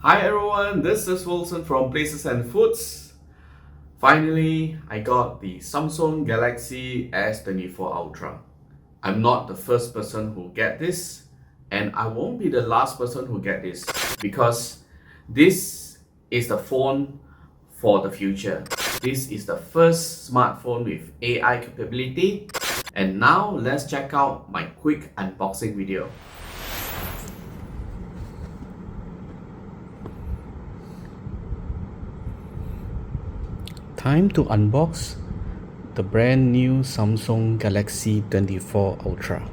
Hi everyone, this is Wilson from Places and Foods. Finally, I got the Samsung Galaxy S24 Ultra. I'm not the first person who get this, and I won't be the last person who get this because this is the phone for the future. This is the first smartphone with AI capability, and now let's check out my quick unboxing video. Time to unbox the brand new Samsung Galaxy 24 Ultra.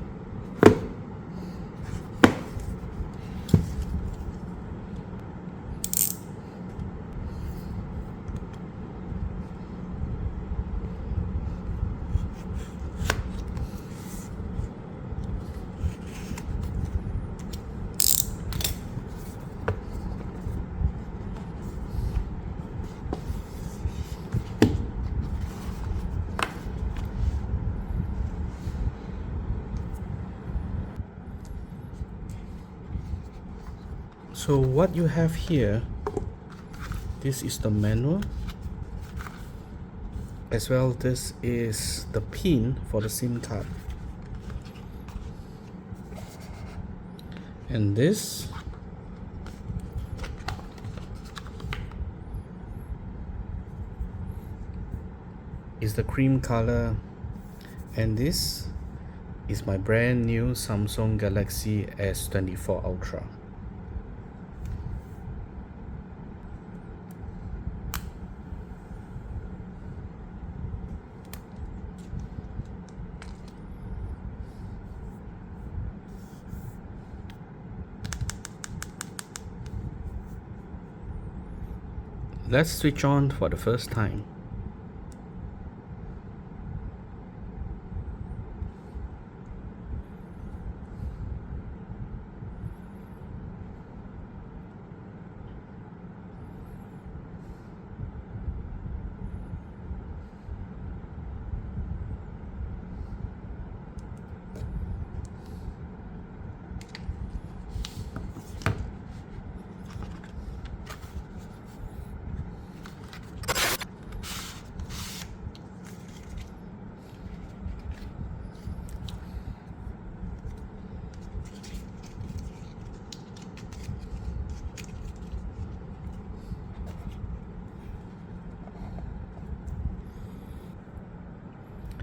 So what you have here, this is the manual, as well this is the pin for the SIM card, and this is the cream color, and this is my brand new Samsung Galaxy S24 Ultra. Let's switch on for the first time.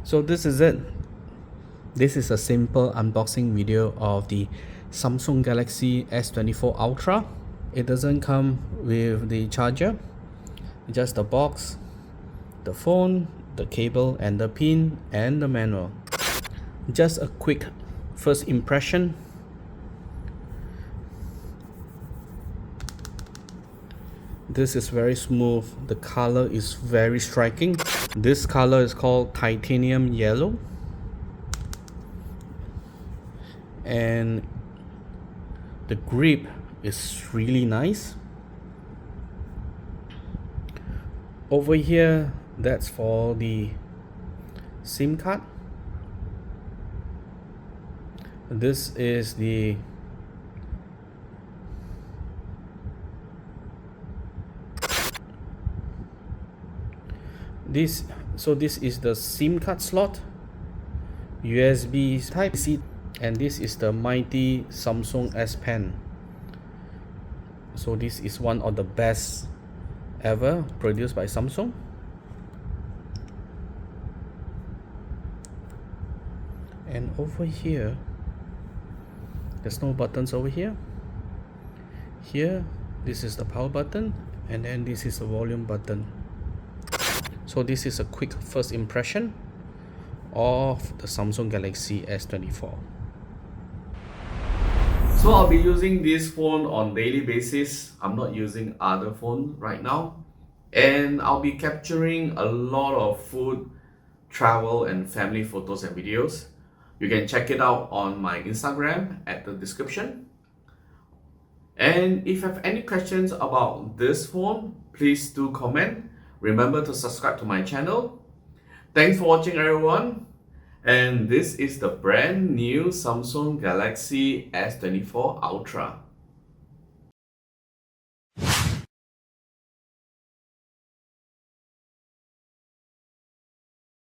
So this is it. This is a simple unboxing video of the Samsung Galaxy S24 Ultra. It doesn't come with the charger, just the box, the phone, the cable and the pin and the manual. Just a quick first impression. This is very smooth. The color is very striking. This color is called titanium yellow, and the grip is really nice. Over here, that's for the SIM card. This is the this is the SIM card slot, USB type C, and this is the mighty Samsung S Pen. So this is one of the best ever produced by Samsung. And over here, there's no buttons over here. Here, this is the power button, and then this is the volume button. So this is a quick first impression of the Samsung Galaxy S24. So I'll be using this phone on daily basis. I'm not using other phone right now. And I'll be capturing a lot of food, travel and family photos and videos. You can check it out on my Instagram at the description. And if you have any questions about this phone, please do comment. Remember to subscribe to my channel. Thanks for watching everyone. And this is the brand new Samsung Galaxy S24 Ultra.